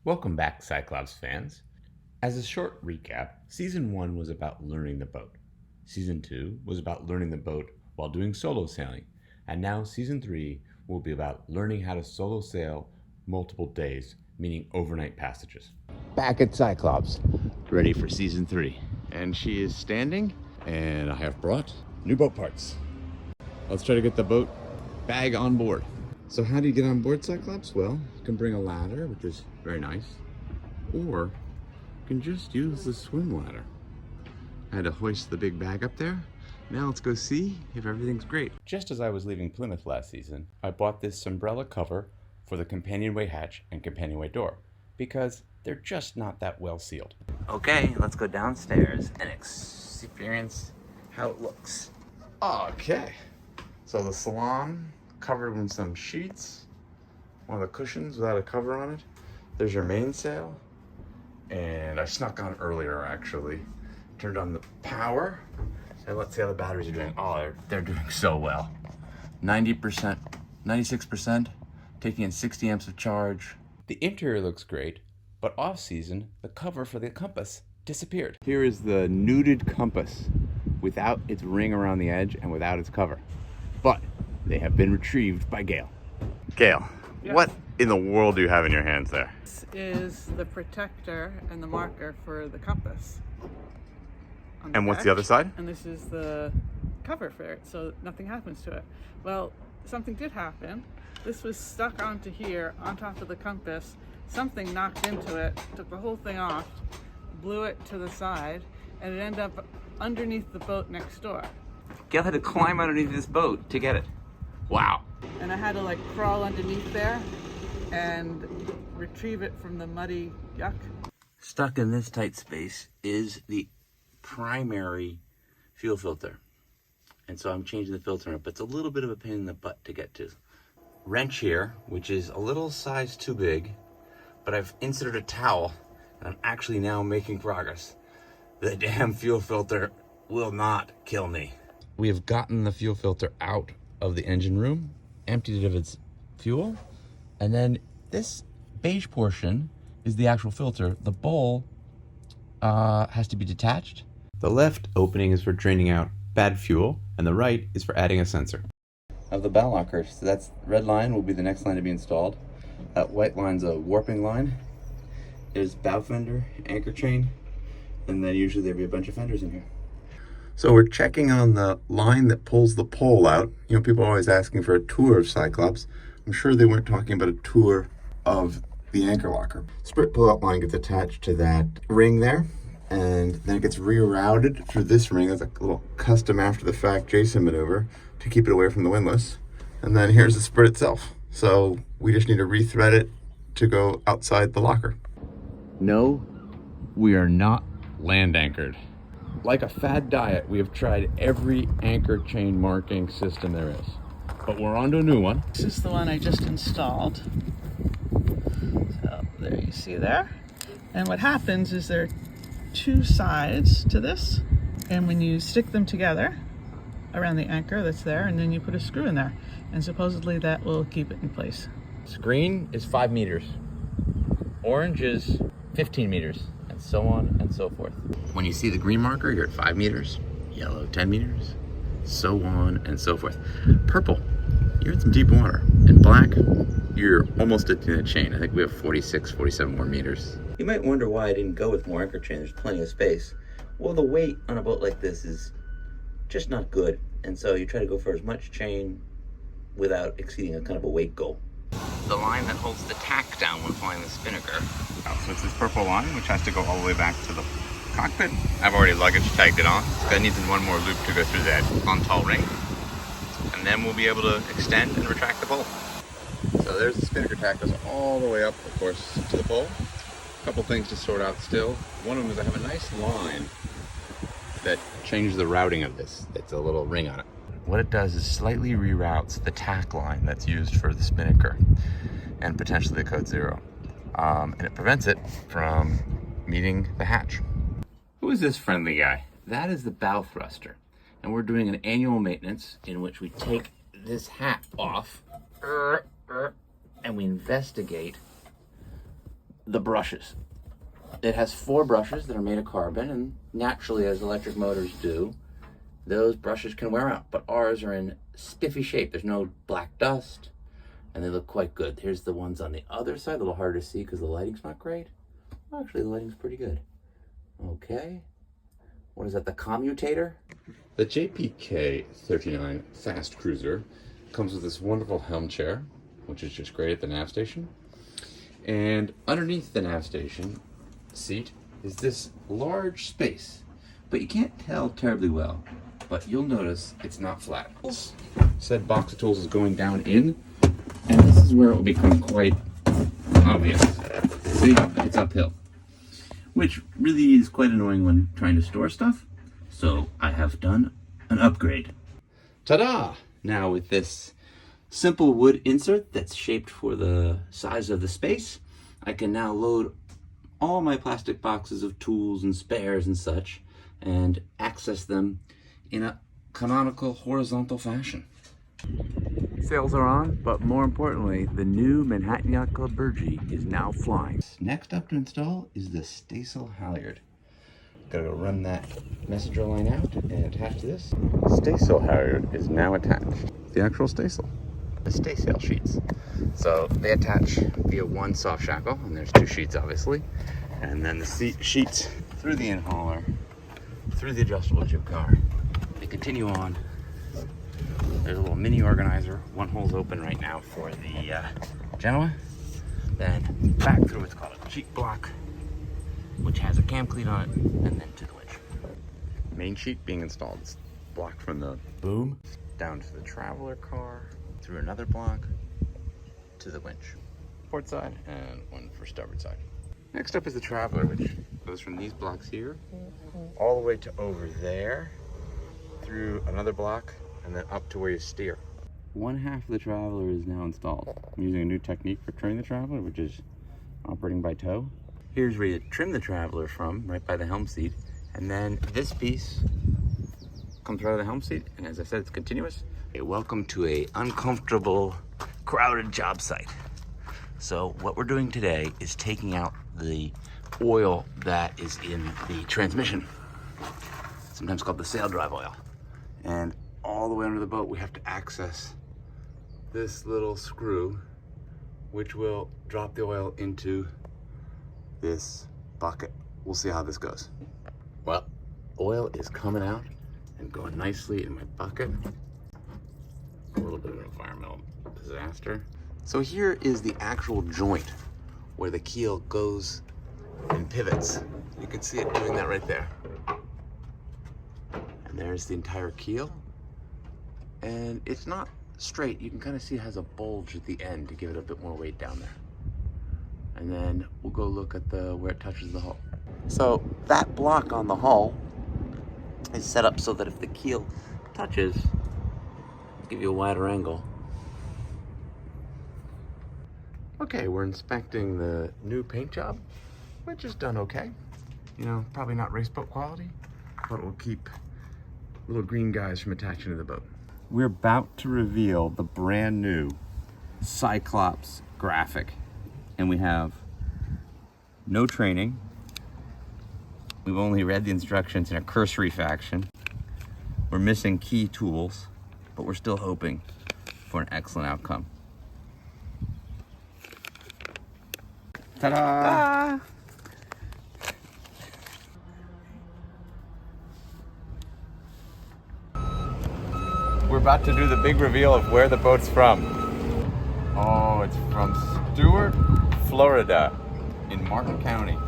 Welcome back, Cyclops fans. As a short recap, Season 1 was about learning the boat. Season 2 was about learning the boat while doing solo sailing. And now Season 3 will be about learning how to solo sail multiple days, meaning overnight passages. Back at Cyclops, ready for Season 3. And she is standing, and I have brought new boat parts. Let's try to get the boat bag on board. So how do you get on board, Cyclops? Well, you can bring a ladder, which is very nice, or you can just use the swim ladder. I had to hoist the big bag up there. Now let's go see if everything's great. Just as I was leaving Plymouth last season, I bought this umbrella cover for the companionway hatch and companionway door because they're just not that well sealed. Okay, let's go downstairs and experience how it looks. Okay, so the salon covered in some sheets, one of the cushions without a cover on it. There's your mainsail, and I snuck on earlier actually. Turned on the power, and let's see how the batteries are doing. Oh, they're doing so well. 90%, 96%, taking in 60 amps of charge. The interior looks great, but off season, the cover for the compass disappeared. Here is the nuded compass without its ring around the edge and without its cover. But they have been retrieved by Gail. Gail, Yes. What in the world do you have in your hands there? This is the protector and the marker for the compass. on And what's the back. other side? And this is the cover for it, so nothing happens to it. Well, something did happen. This was stuck onto here, on top of the compass. Something knocked into it, took the whole thing off, blew it to the side, and it ended up underneath the boat next door. Gail had to climb underneath this boat to get it. Wow. And I had to like crawl underneath there and retrieve it from the muddy yuck. Stuck in this tight space is the primary fuel filter. And so I'm changing the filter up. It's a little bit of a pain in the butt to get to. Wrench here, which is a little size too big, but I've inserted a towel and I'm actually now making progress. The damn fuel filter will not kill me. We have gotten the fuel filter out of the engine room, emptied it of its fuel, and then this beige portion is the actual filter. The bowl has to be detached. The left opening is for draining out bad fuel, and the right is for adding a sensor. Of the bow locker, so that's red line will be the next line to be installed. That white line's a warping line. There's bow fender, anchor chain, and then usually there'll be a bunch of fenders in here. So we're checking on the line that pulls the pole out. You know, people are always asking for a tour of Cyclops. I'm sure they weren't talking about a tour of the anchor locker. Sprit pull-out line gets attached to that ring there, and then it gets rerouted through this ring. That's a little custom after-the-fact Jason maneuver to keep it away from the windlass. And then here's the sprit itself. So we just need to rethread it to go outside the locker. No, we are not land anchored. Like a fad diet, we have tried every anchor chain marking system there is, but we're on to a new one. This is the one I just installed. So there you see there. And what happens is there are two sides to this, and when you stick them together around the anchor that's there, and then you put a screw in there, and supposedly that will keep it in place. Green is 5 meters. Orange is 15 meters. And so on and so forth. When you see the green marker, you're at 5 meters, yellow 10 meters, so on and so forth. Purple, you're in some deep water. And black, you're almost at the end of the chain. I think we have 46, 47 more meters. You might wonder why I didn't go with more anchor chain. There's plenty of space. Well, the weight on a boat like this is just not good. And so you try to go for as much chain without exceeding a kind of a weight goal. The line that holds the tack down when flying the spinnaker. So it's this purple line, which has to go all the way back to the cockpit. I've already luggage tagged it on. It needs one more loop to go through that on tall ring. And then we'll be able to extend and retract the pole. So there's the spinnaker tack, goes all the way up, of course, to the pole. A couple things to sort out still. One of them is I have a nice line that changes the routing of this. It's a little ring on it. What it does is slightly reroutes the tack line that's used for the spinnaker and potentially the code 0. And it prevents it from meeting the hatch. Who is this friendly guy? That is the bow thruster. And we're doing an annual maintenance in which we take this hat off and we investigate the brushes. It has 4 brushes that are made of carbon, and naturally, as electric motors do, those brushes can wear out, but ours are in spiffy shape. There's no black dust, and they look quite good. Here's the ones on the other side, a little harder to see because the lighting's not great. Well, actually, the lighting's pretty good. Okay. What is that, the commutator? The JPK 39 Fast Cruiser comes with this wonderful helm chair, which is just great at the nav station. And underneath the nav station seat is this large space, but you can't tell terribly well, but you'll notice it's not flat. Said box of tools is going down in, and this is where it will become quite obvious. See, it's uphill, Which really is quite annoying when trying to store stuff. So I have done an upgrade. ta-da! Now with this simple wood insert that's shaped for the size of the space, I can now load all my plastic boxes of tools and spares and such and access them in a canonical horizontal fashion. Sales are on, but more importantly, the new Manhattan Yacht Club Burgee is now flying. Next up to install is the staysail halyard. Gotta go run that messenger line out and attach to this. Staysail halyard is now attached. The actual staysail. The staysail sheets. So they attach via one soft shackle, and there's 2 sheets obviously. And then the sheets through the in-hauler, through the adjustable jib car. They continue on. There's a little mini organizer. One hole's open right now for the Genoa. Then back through what's called a cheek block, which has a cam cleat on it, and then to the winch. Main sheet being installed. It's blocked from the boom down to the traveler car, through another block to the winch. Port side and one for starboard side. Next up is the traveler, which goes from these blocks here all the way to over there, through another block, and then up to where you steer. One half of the traveler is now installed. I'm using a new technique for turning the traveler, which is operating by toe. Here's where you trim the traveler from, right by the helm seat. And then this piece comes right out of the helm seat. And as I said, it's continuous. Okay, welcome to a uncomfortable, crowded job site. So what we're doing today is taking out the oil that is in the transmission, sometimes called the sail drive oil. And all the way under the boat, we have to access this little screw, which will drop the oil into this bucket. We'll see how this goes. Well, oil is coming out and going nicely in my bucket. A little bit of an environmental disaster. So here is the actual joint where the keel goes and pivots. You can see it doing that right there. And there's the entire keel. And it's not straight. You can kind of see it has a bulge at the end to give it a bit more weight down there. And then we'll go look at where it touches the hull. So that block on the hull is set up so that if the keel touches, it'll give you a wider angle. Okay, we're inspecting the new paint job, which is done okay. You know, probably not race boat quality, but it will keep little green guys from attaching to the boat. We're about to reveal the brand new Cyclops graphic. And we have no training. We've only read the instructions in a cursory fashion. We're missing key tools, but we're still hoping for an excellent outcome. Ta-da! We're about to do the big reveal of where the boat's from. Oh, it's from Stuart, Florida, in Martin County.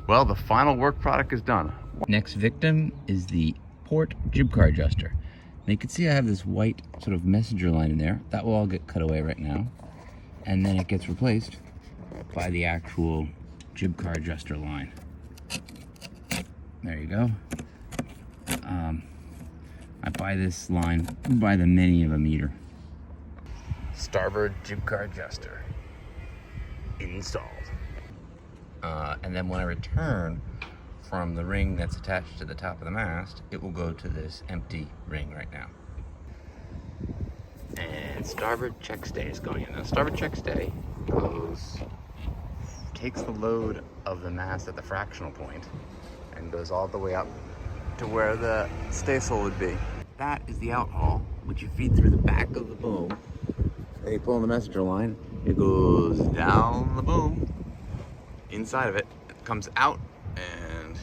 Well, the final work product is done. Next victim is the port jib car adjuster. Now you can see I have this white sort of messenger line in there. That will all get cut away right now. And then it gets replaced by the actual jib car adjuster line. There you go. I buy this line by the many of a meter. Starboard jib car adjuster Installed. And then when I return from the ring that's attached to the top of the mast, it will go to this empty ring right now. And starboard check stay is going in. Now starboard check stay goes takes the load of the mast at the fractional point and goes all the way up to where the staysail would be. That is the outhaul, which you feed through the back of the boom. Then you pull on the messenger line, it goes down the boom, inside of it, it comes out and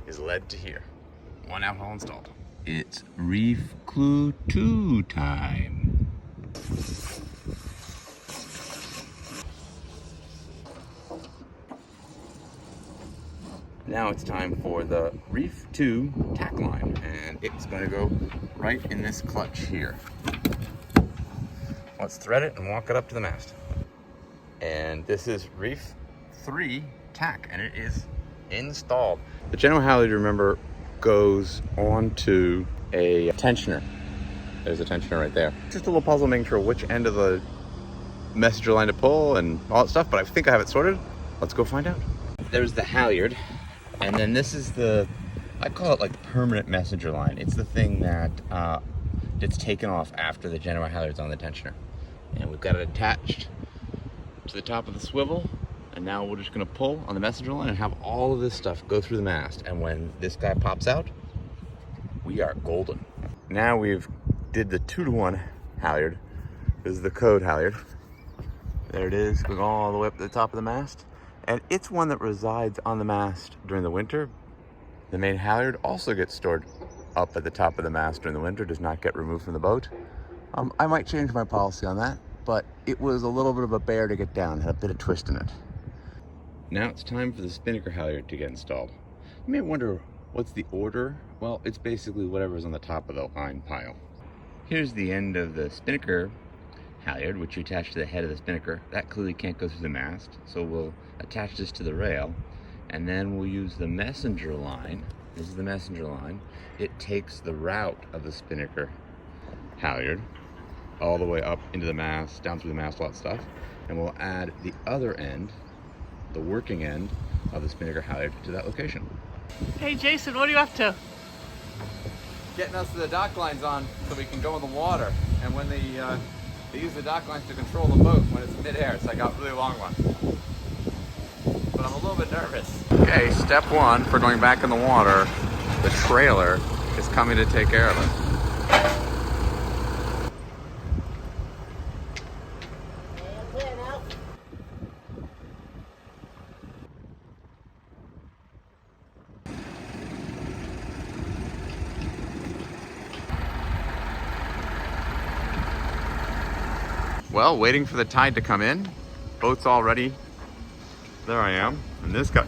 is led to here. One outhaul installed. It's Reef Clue 2 time. Now it's time for the Reef 2 tack line, and it's going to go right in this clutch here. Let's thread it and walk it up to the mast. And this is Reef 3 tack, and it is installed. The general halyard, remember, goes onto a tensioner. There's a tensioner right there. Just a little puzzle making sure which end of the messenger line to pull and all that stuff, but I think I have it sorted. Let's go find out. There's the halyard, and then this is the, I call it like permanent messenger line. It's the thing that gets taken off after the general halyard's on the tensioner. And we've got it attached to the top of the swivel, and now we're just gonna pull on the messenger line and have all of this stuff go through the mast. And when this guy pops out, we are golden. Now we've did the 2-to-1 halyard. This is the code halyard. There it is, going all the way up to the top of the mast. And it's one that resides on the mast during the winter. The main halyard also gets stored up at the top of the mast during the winter, does not get removed from the boat. I might change my policy on that, but it was a little bit of a bear to get down, had a bit of twist in it. Now it's time for the spinnaker halyard to get installed. You may wonder, what's the order? Well, it's basically whatever's on the top of the line pile. Here's the end of the spinnaker halyard, which you attach to the head of the spinnaker. That clearly can't go through the mast, so we'll attach this to the rail, and then we'll use the messenger line. This is the messenger line. It takes the route of the spinnaker halyard all the way up into the mast, down through the mast, all that stuff, and we'll add the other end, the working end of the spinnaker halyard, to that location. Hey Jason, what are you up to? Getting us the dock lines on so we can go in the water, and when they use the dock lines to control the boat when it's midair, so I got really long ones. But I'm a little bit nervous. Okay, step one for going back in the water, the trailer is coming to take care of it. Well, waiting for the tide to come in. Boat's all ready. There I am. And this guy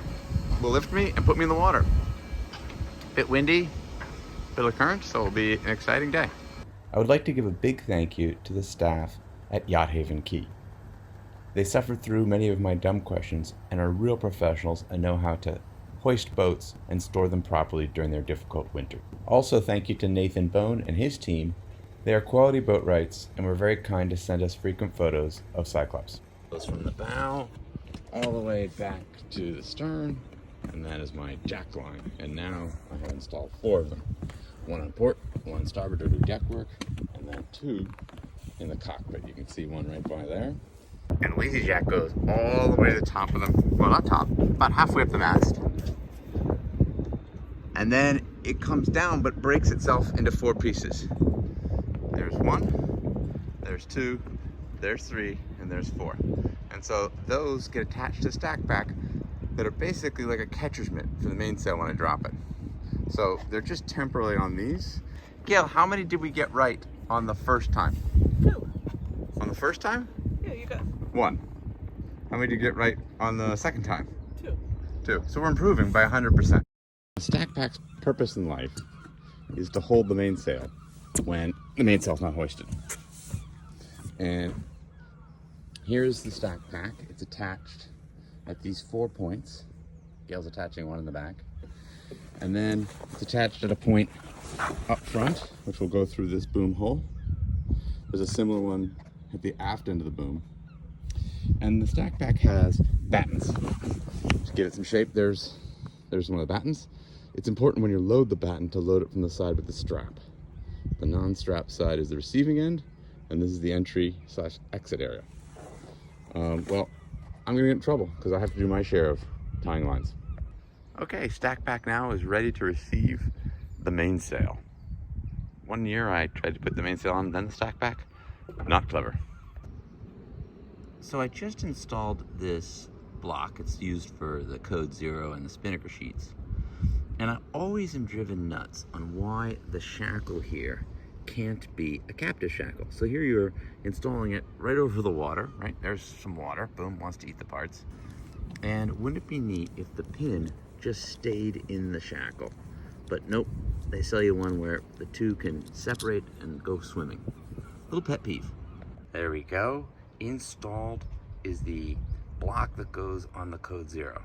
will lift me and put me in the water. Bit windy, bit of current, so it'll be an exciting day. I would like to give a big thank you to the staff at Yacht Haven Key. They suffered through many of my dumb questions and are real professionals and know how to hoist boats and store them properly during their difficult winter. Also, thank you to Nathan Bone and his team. They are quality boatwrights and were very kind to send us frequent photos of Cyclops. Goes from the bow all the way back to the stern, and that is my jack line. And now I have installed 4 of them. 1 on port, 1 on starboard to do deck work, and then 2 in the cockpit. You can see 1 right by there. And Lazy Jack goes all the way to the top of the, well, not top, about halfway up the mast. And then it comes down but breaks itself into 4 pieces. There's 1, there's 2, there's 3, and there's 4. And so those get attached to stack back that are basically like a catcher's mitt for the mainsail when I drop it. So they're just temporarily on these. Gail, how many did we get right on the first time? 2. On the first time? Yeah, you got 1. How many did you get right on the second time? 2. 2. So we're improving by 100%. The stack pack's purpose in life is to hold the mainsail when the mainsail's not hoisted. And here's the stack pack. It's attached at these 4 points. Gail's attaching 1 in the back. And then it's attached at a point up front, which will go through this boom hole. There's a similar one at the aft end of the boom. And the stack pack has battens. To give it some shape, there's one of the battens. It's important when you load the batten to load it from the side with the strap. The non-strap side is the receiving end, and this is the entry/exit area. Well, I'm I'm gonna get in trouble because I have to do my share of tying lines. Okay, Stack Pack now is ready to receive the mainsail. One year I tried to put the mainsail on, then the Stack Pack. Not clever. So I just installed this block. It's used for the Code Zero and the spinnaker sheets. And I always am driven nuts on why the shackle here can't be a captive shackle. So here you're installing it right over the water, right? There's some water, boom, wants to eat the parts. And wouldn't it be neat if the pin just stayed in the shackle? But nope, they sell you one where the two can separate and go swimming. Little pet peeve. There we go. Installed is the block that goes on the Code Zero.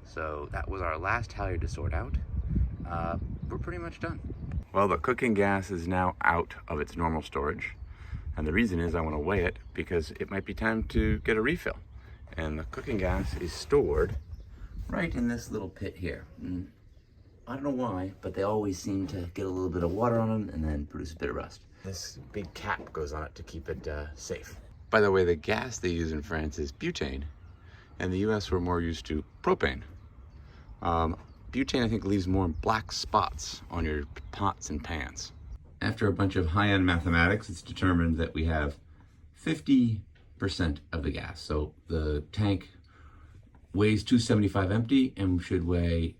So that was our last halyard to sort out. We're pretty much done. Well, the cooking gas is now out of its normal storage. And the reason is I want to weigh it because it might be time to get a refill. And the cooking gas is stored Right in this little pit here. I don't know why, but they always seem to get a little bit of water on them and then produce a bit of rust. This big cap goes on it to keep it safe. By the way, the gas they use in France is butane. In the US, we're more used to propane. Butane, I think, leaves more black spots on your pots and pans. After a bunch of high-end mathematics, it's determined that we have 50% of the gas. So the tank weighs 275 empty and should weigh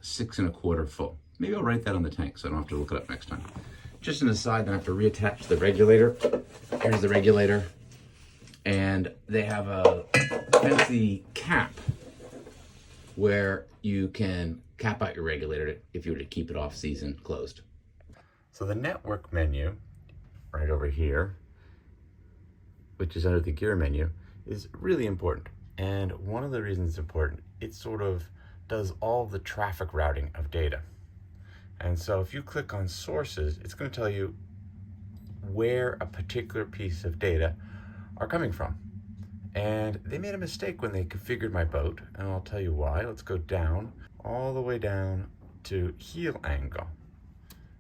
6 1/4 full. Maybe I'll write that on the tank so I don't have to look it up next time. Just an aside, then I have to reattach the regulator. Here's the regulator. And they have a fancy cap where you can cap out your regulator if you were to keep it off season closed. So the network menu, right over here, which is under the gear menu, is really important. And one of the reasons it's important, it sort of does all the traffic routing of data. And so if you click on sources, it's going to tell you where a particular piece of data are coming from. And they made a mistake when they configured my boat, and I'll tell you why. Let's go down, all the way down to heel angle.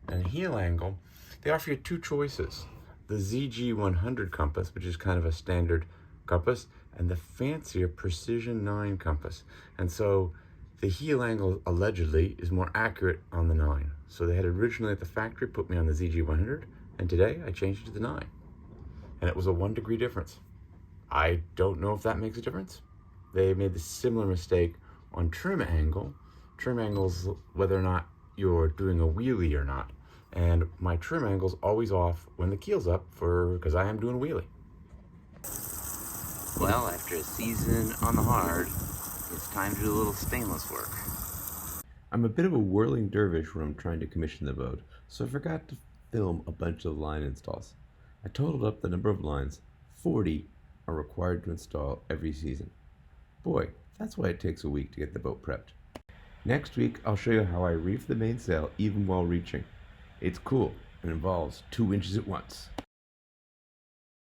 And heel angle, they offer you two choices. The ZG100 compass, which is kind of a standard compass, and the fancier Precision 9 compass. And so the heel angle allegedly is more accurate on the 9. So they had originally at the factory put me on the ZG100, and today I changed it to the 9. And it was a 1 degree difference. I don't know if that makes a difference. They made the similar mistake on trim angle. Trim angle's whether or not you're doing a wheelie or not. And my trim angle's always off when the keel's up because I am doing a wheelie. Well, after a season on the hard, it's time to do a little stainless work. I'm a bit of a whirling dervish when I'm trying to commission the boat, so I forgot to film a bunch of line installs. I totaled up the number of lines. 40 are required to install every season. Boy, that's why it takes a week to get the boat prepped. Next week, I'll show you how I reef the mainsail even while reaching. It's cool and involves 2 inches at once.